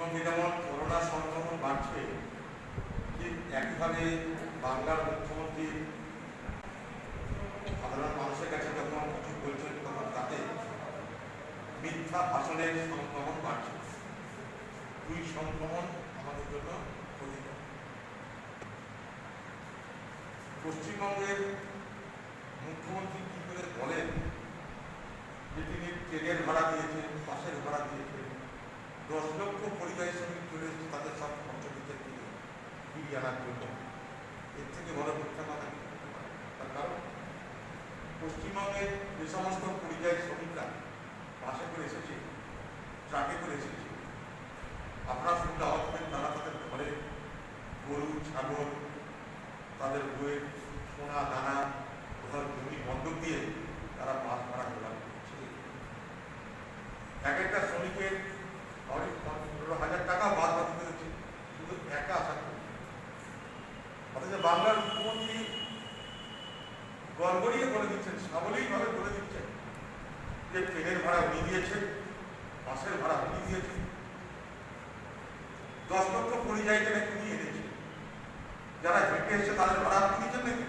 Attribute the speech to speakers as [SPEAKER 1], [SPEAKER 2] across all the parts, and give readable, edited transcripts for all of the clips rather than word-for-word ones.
[SPEAKER 1] পশ্চিমবঙ্গে যেমন করোনা সংক্রমণ বাড়ছে, ঠিক একইভাবে বাংলার মুখ্যমন্ত্রী সাধারণ মানুষের কাছে যখন কিছু বলছেন তখন তাতে মিথ্যা ভাষণের সংক্রমণ বাড়ছে। দুই সংক্রমণ আমাদের জন্য ক্ষতিকর। পশ্চিমবঙ্গের মুখ্যমন্ত্রী কি করে বলেন যে তিনি ট্রেনের ভাড়া দিয়েছেন, বাসের ভাড়া দিয়েছেন, 10 লক্ষ পরিযায়ী শ্রমিক চলে এসেছে তাদের সব অঞ্চলকে ফিরিয়ে আনার জন্য, এর থেকে বড় মিথ্যা কথা কি করতে পারে? তার কারণ পশ্চিমবঙ্গের যে সমস্ত পরিযায়ী শ্রমিকরা বাসে করে এসেছে, ট্রাকে করে এসেছে, আপনারা শুনতে হবেন তারা তাদের ঘরে গরু ছাগল, তাদের বইয়ের সোনা দানা, কোথাও জমি বন্ধক দিয়ে তারা বাস ভাড়া জোগাড় করছে। এক একটা শ্রমিকের 15,000 টাকা বাদ বাদ করেছে শুধু একা আশা করে। অথচ বাংলার মুখ্যমন্ত্রী গড়গড়িয়ে বলে দিচ্ছেন, সাবলীলভাবে বলে দিচ্ছেন যে ট্রেনের ভাড়া উনি দিয়েছেন, বাসের ভাড়া উনি দিয়েছেন, 10 লক্ষ পরিযায়ীকে নাকি উনি এনেছে। যারা হেঁটে এসে তাদের ভাড়া আপনি দিয়েছেন নাকি?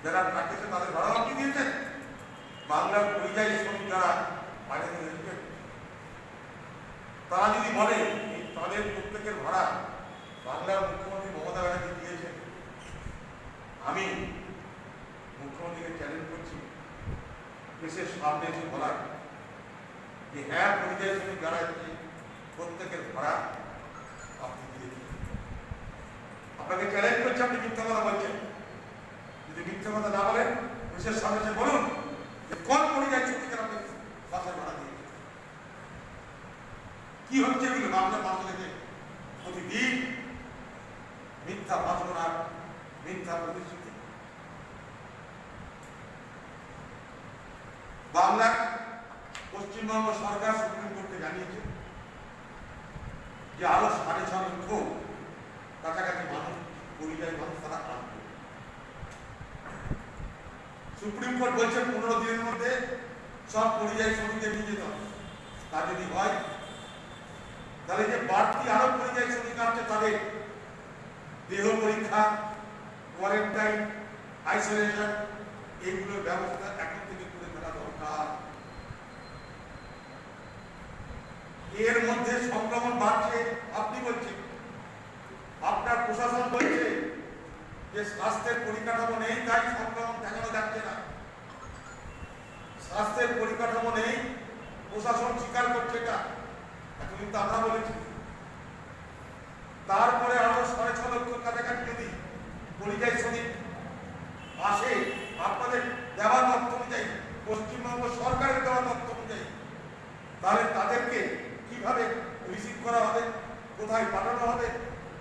[SPEAKER 1] যারা ট্রাকে এসে তাদের ভাড়া আপনি দিয়েছেন? বাংলার পরিযায়ী শ্রমিক যারা বাইরে থেকে এসেছেন তারা যদি বলে তাদের প্রত্যেকের ভাড়া বাংলার মুখ্যমন্ত্রী মমতা ব্যানার্জি দিয়েছেন, আমি মুখ্যমন্ত্রীকে চ্যালেঞ্জ করছি দেশের সামনে এসে বলার যে হ্যাঁ, পরিযায়ী শ্রমিক যারা এসেছে প্রত্যেকের ভাড়া আপনি দিয়েছেন। আপনাকে চ্যালেঞ্জ করছে, আপনি মিথ্যা কথা বলছেন। যদি মিথ্যা কথা না বলেন দেশের সামনে এসে বলুন যে কোন পরিযায়ী শ্রমিকের আপনি বাসের ভাড়া দিয়েছেন। কি হচ্ছে এগুলো? বাংলার মানুষকে প্রতিদিন মিথ্যা ভাষণ আর মিথ্যা প্রতিশ্রুতি। বাংলার পশ্চিমবঙ্গ সরকার সুপ্রিম কোর্টকে জানিয়েছে যে আরো 6.5 লক্ষ কাছাকাছি মানুষ, পরিযায়ী মানুষ তারা আনবে। সুপ্রিম কোর্ট বলছে 15 দিনের মধ্যে সব পরিযায়ী শ্রমিকদের নিয়ে যেতে হবে। তা যদি হয় তাহলে যে বাড়তি আরো পরিযায়ী শ্রমিক আছে তাদের দেহ পরীক্ষা, কোয়ারেন্টাইন, আইসোলেশন এইগুলোর ব্যবস্থা এখন থেকে করে ফেলা দরকার। এর মধ্যে সংক্রমণ বাড়ছে আপনি বলছেন, আপনার প্রশাসন বলছে যে স্বাস্থ্যের পরিকাঠামো নেই তাই সংক্রমণ দেখানো যাচ্ছে না। স্বাস্থ্যের পরিকাঠামো নেই, প্রশাসন স্বীকার করছে এটা, এখন কিন্তু আমরা বলেছি। তারপরে আরো 6.5 লক্ষ কাছাকাছি যদি পরিযায়ী শ্রমিক আসে, আপনাদের দেওয়া তথ্য অনুযায়ী, পশ্চিমবঙ্গ সরকারের দেওয়া তথ্য অনুযায়ী, তাহলে তাদেরকে কিভাবে রিসিভ করা হবে, কোথায় পাঠানো হবে,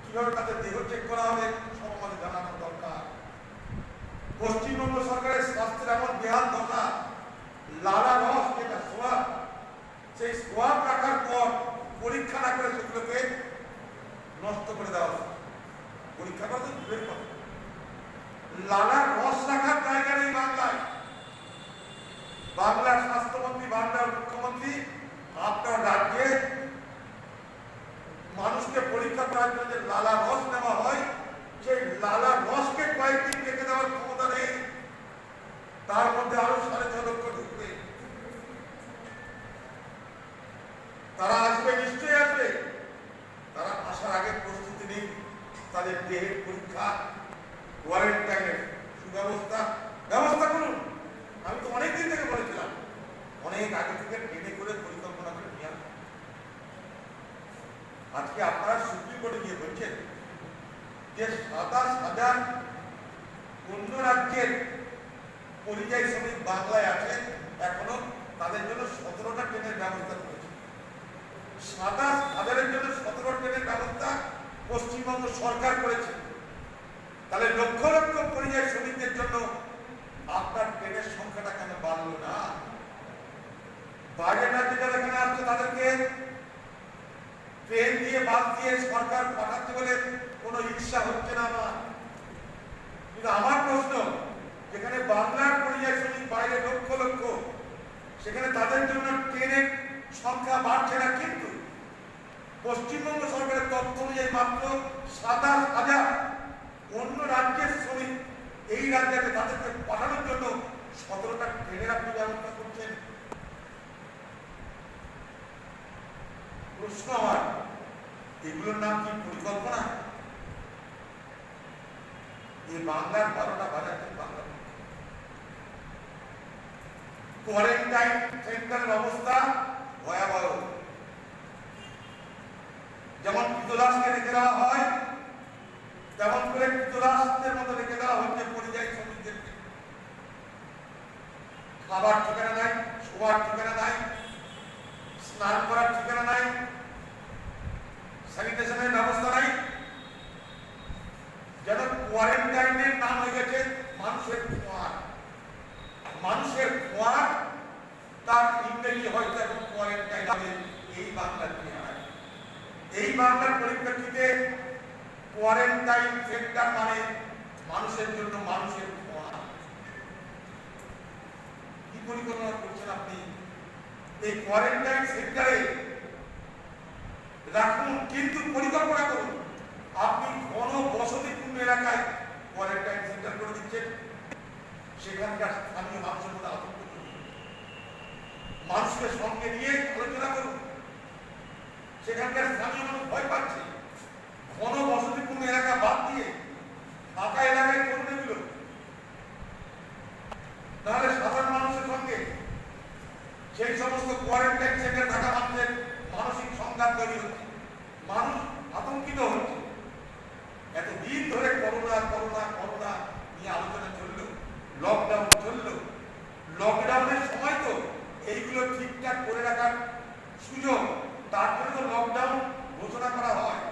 [SPEAKER 1] কিভাবে তাদের দেহ চেক করা হবে, সব আমাদের জানানো দরকার। পশ্চিমবঙ্গ সরকারের স্বাস্থ্যের এমন বেহাল দশা, লালা রস যেটা সোয়াব, সেই সোয়াব রাখার পর পরীক্ষা না করে সেগুলোকে নষ্ট করে দেওয়া হয়। পরীক্ষা করতে দূরের কথা, লালার রস রাখার জায়গা নেই বাংলায়। বাংলার স্বাস্থ্যমন্ত্রী, বাংলার মুখ্যমন্ত্রী আপনার রাজ্যে মানুষকে পরীক্ষা করার জন্য যে লালা রস নেওয়া হয়, সেই লালা রসকে কয়েকদিন রেখে দেওয়ার ক্ষমতা নেই। তার মধ্যে আরো 6.5 লক্ষ ঢুকবে। তারা আসবে, নিশ্চয়ই আসবে। তারা আসার আগে প্রস্তুতি নেই, তাদের দেহের পরীক্ষা, কোয়ারেন্টাইনের ব্যবস্থা করুন। আমি তো অনেকদিন থেকে বলেছিলাম, অনেক আগে থেকে ট্রেনে করে পরিকল্পনা করে নিয়ে আসুন। আজকে আপনারা সুপ্রিম কোর্টে গিয়ে বলছেন যে 27,000 অন্য রাজ্যের পরিযায়ী শ্রমিক বাংলায় আছেন, এখনো তাদের জন্য 17টা ট্রেনের ব্যবস্থা করেছে। 27,000-এর জন্য 17 ট্রেনের ব্যবস্থা পশ্চিমবঙ্গ সরকার করেছে। তাহলে লক্ষ লক্ষ পরিযায়ী শ্রমিকদের জন্য আপনার ট্রেনের সংখ্যাটা কেন বাড়লো না? বাইরের রাজ্যে যারা এখানে আসছে তাদেরকে ট্রেন দিয়ে, বাস দিয়ে সরকার পাঠাতে বলে কোনো ইচ্ছা হচ্ছে না আমার। কিন্তু আমার প্রশ্ন, যেখানে বাংলার পরিযায়ী শ্রমিক বাইরে লক্ষ লক্ষ, সেখানে তাদের জন্য ট্রেনের সংখ্যা বাড়ছে না, কিন্তু পশ্চিমবঙ্গ সরকারের তথ্য অনুযায়ী মাত্র ২৭,০০০ অন্য রাজ্যের শ্রমিক এই রাজ্যকে তাদেরকে পাঠানোর জন্য ১৭টা ট্রেনের আপনি ব্যবস্থা করছেন। প্রশ্ন আমার, এগুলোর নাম কি পরিকল্পনা? এই বাংলার ১২টা বাজাচ্ছেন বাংলা কোয়ারেন্টাইন সেন্টারের অবস্থা ভয়াবহ। যেমন কৃতদাসকে রেখে দেওয়া হয় তেমন করে কৃতদাসদের মতো রেখে দেওয়া হচ্ছে পরিযায়ী শ্রমিকদেরকে। খাবার ঠিকানা নাই, শোয়ার ঠিকানা নাই, স্নান করার ঠিকানা নাই, স্যানিটেশনের ব্যবস্থা নাই। যেন কোয়ারেন্টাইনের নাম হয়ে গেছে মানুষের খোঁয়ার। মানুষের খোঁয়ার তার ইংরেজি হয়তো এখন কোয়ারেন্টাইন হবে। এই বাংলার চেহারা, এই বাংলার পরিপ্রেক্ষিতে কোয়ারেন্টাইন সেন্টার মানে মানুষের জন্য মানুষের খোঁয়া। কি পরিকল্পনা করছেন আপনি? এই কোয়ারেন্টাইন সেন্টারে রাখুন, কিন্তু পরিকল্পনা করুন। আপনি ঘন বসতিপূর্ণ এলাকায় কোয়ারেন্টাইন সেন্টার করে দিচ্ছেন, সেখানকার স্থানীয় মানুষের মধ্যে আতঙ্ক করুন, মানুষকে সঙ্গে নিয়ে আলোচনা করুন। সেখানকার স্থানীয় মানুষ ভয় পাচ্ছে। ঘন বসতিপূর্ণ এলাকা বাদ দিয়ে ফাঁকা এলাকায় করুন এগুলো, তাহলে সাধারণ মানুষের সঙ্গে সেই সমস্ত কোয়ারেন্টাইন সেন্টারে থাকা মানুষের মানসিক সংঘাত তৈরি হচ্ছে, মানুষ আতঙ্কিত হচ্ছে। এতদিন ধরে করোনা করোনা করোনা নিয়ে আলোচনা চলল, লকডাউন চলল। লকডাউনের সময় তো এইগুলো ঠিকঠাক করে রাখার সুযোগ, তার জন্য লকডাউন ঘোষণা করা হয়,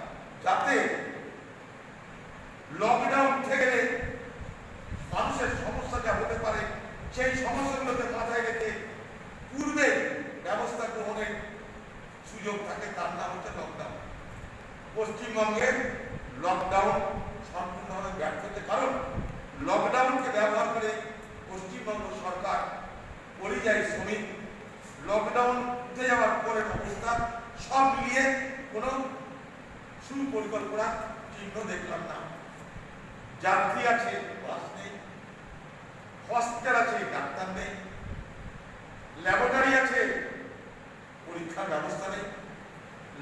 [SPEAKER 1] যাতে লকডাউন উঠে গেলে মানুষের সমস্যা যা হতে পারে সেই সমস্যাগুলোকে মাথায় রেখে পূর্বে ব্যবস্থা গ্রহণের সুযোগ থাকে, তার নাম হচ্ছে লকডাউন। পশ্চিমবঙ্গের লকডাউন সম্পূর্ণভাবে ব্যর্থ হতে, কারণ লকডাউনকে ব্যবহার করে পশ্চিমবঙ্গ সরকার পরিযায়ী শ্রমিক লকডাউন উঠে যাওয়ার পরের অবস্থা সব মিলিয়ে কোনো সুপরিকল্পনা চিহ্ন দেখলাম না। যাত্রী আছে, বাস নেই, হসপিটাল আছে, ডাক্তার নেই, ল্যাবরেটরি আছে, পরীক্ষার ব্যবস্থা নেই,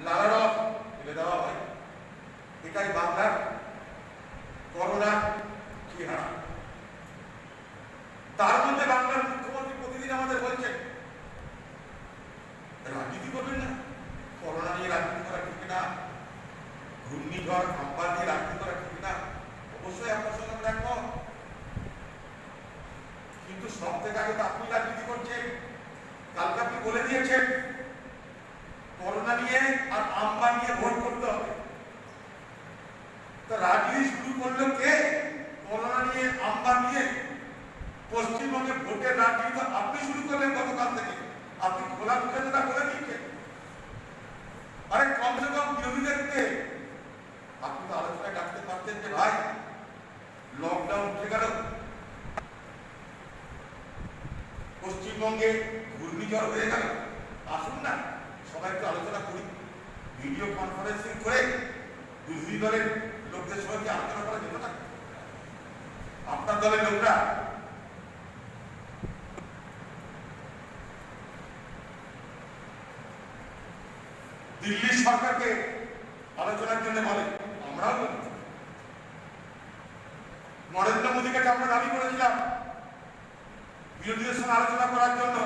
[SPEAKER 1] লালারস ফেলে দেওয়া হয়। এটাই বাংলার করোনা চেহারা। তার মধ্যে বাংলার মুখ্যমন্ত্রী প্রতিদিন আমাদের বলছেন রাজনীতি করবেন না, করোনা নিয়ে রাজনীতি করা ঠিক না, ঘূর্ণিঝড় আম্পান নিয়ে রাজনীতি করা ঠিক না। অবশ্যই আপনার সঙ্গে আমরা একমত, কিন্তু সব থেকে আগে তো আপনি রাজনীতি করছেন। কালকে আপনি বলে দিয়েছেন করোনা নিয়ে আর আম্পান নিয়ে ভোট করতে হবে। তো রাজনীতি শুরু করলো কে? করোনা নিয়ে আম্পান নিয়ে। পশ্চিমবঙ্গে ভোটের রাজনীতি তো আপনি শুরু করলেন গতকাল থেকে, আপনি খোলা মুখে যেটা বলে দিচ্ছেন। আরে কমসে কম বিরোধীদেরকে আপনি তো আলোচনায় ডাকতে পারতেন যে ভাই লকডাউন উঠে গেল, পশ্চিমবঙ্গে ঘূর্ণিঝড় হয়ে গেল, আসুন না সবাই একটু আলোচনা করি। ভিডিও কনফারেন্সিং করে বিরোধী দলের লোকদের সঙ্গে আলোচনা করা যেত না? আপনার দলের লোকরা দিল্লির সরকারকে আলোচনার জন্য বলে, আমরাও বলি। নরেন্দ্র মোদীকে আমরা দাবি করেছিলাম বিরোধীদের সঙ্গে আলোচনা করার জন্য,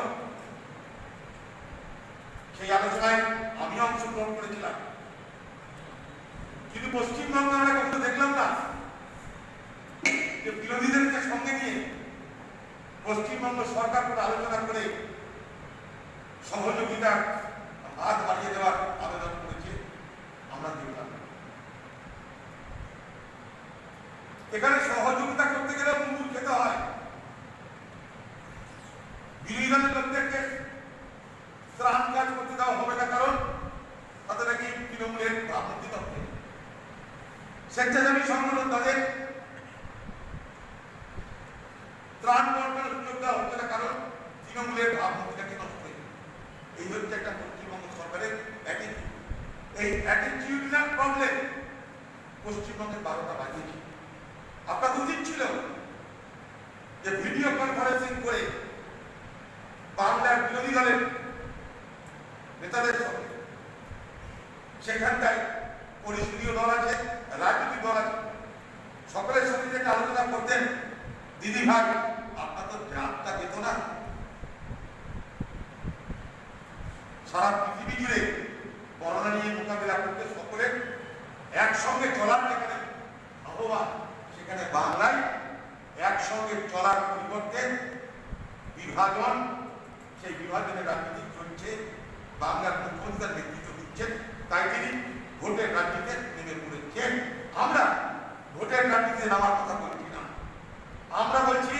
[SPEAKER 1] সেই আলোচনায় আমি অংশগ্রহণ করেছিলাম, কিন্তু পশ্চিমবঙ্গে আমরা কখনো দেখলাম না যে বিরোধীদেরকে সঙ্গে নিয়ে পশ্চিমবঙ্গ সরকার করে আলোচনা করে সহযোগিতার হাত বাড়িয়ে দেওয়ার আবেদন করেছে। আমরা দেখলাম এখানে সহযোগিতা করতে গেলে মুকুল খেতে হয়। বিরোধী দলের লোকদেরকে ত্রাণ কাজ করতে দেওয়া হবে না, কারণ তাদের নাকি তৃণমূলের ভাবমূর্তি তত্ত্বে স্বেচ্ছাসেবী সংগঠন তাদের ত্রাণ বন্টনের সুযোগ দেওয়া হচ্ছে না, কারণ তৃণমূলের ভাবমূর্তিটাকে নষ্ট হয়ে। এই হচ্ছে একটা পশ্চিমবঙ্গ সরকারের একই। এই অ্যাটিটিউডাল প্রবলেম পশ্চিমবঙ্গের 12টা বাজিয়েছে। আপনার উচিত ছিল যে ভিডিও কনফারেন্সিং করে বাংলার বিরোধী দলের নেতাদের সঙ্গে, সেখানটায় পরিষদীয় দল আছে, রাজনৈতিক দল আছে, সকলের সঙ্গে যে আলোচনা করতেন, দিদি ভাই আপনার তো যাত্রা যেত না। সারা পৃথিবী জুড়ে করোনা নিয়ে মোকাবিলা করতে সকলের একসঙ্গে চলার যেখানে আহ্বান, সেখানে বাংলায় একসঙ্গে চলার পরিবর্তে বিভাজন, সেই বিভাজনের রাজনীতি চলছে। বাংলার মুখ্যমন্ত্রী নেতৃত্ব দিচ্ছেন, তাই তিনি ভোটের রাজনীতিতে নেমে পড়েছেন। আমরা ভোটের রাজনীতিতে নামার কথা বলছি না, আমরা বলছি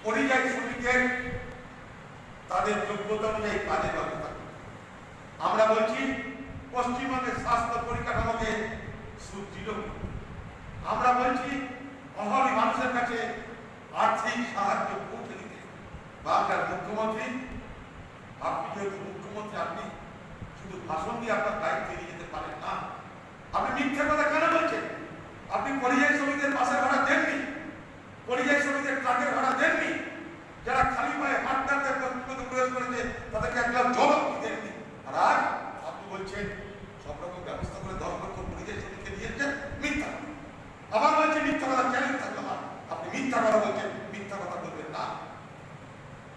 [SPEAKER 1] পরিযায়ী শ্রমিকের তাদের যোগ্যতা অনুযায়ী কাজের ব্যবস্থা। আমরা বলছি পশ্চিমবঙ্গের স্বাস্থ্য পরিকাঠামোকে সুদৃঢ়। আমরা বলছি অভাবী মানুষের কাছে আর্থিক সাহায্য পৌঁছে দিতে। বাংলার মুখ্যমন্ত্রী, আপনি যেহেতু মুখ্যমন্ত্রী, আপনি শুধু ভাষণ দিয়ে আপনার দায়িত্ব এড়িয়ে যেতে পারেন না। আপনি মিথ্যা কথা কেন বলছেন? আপনি পরিযায়ী শ্রমিকদের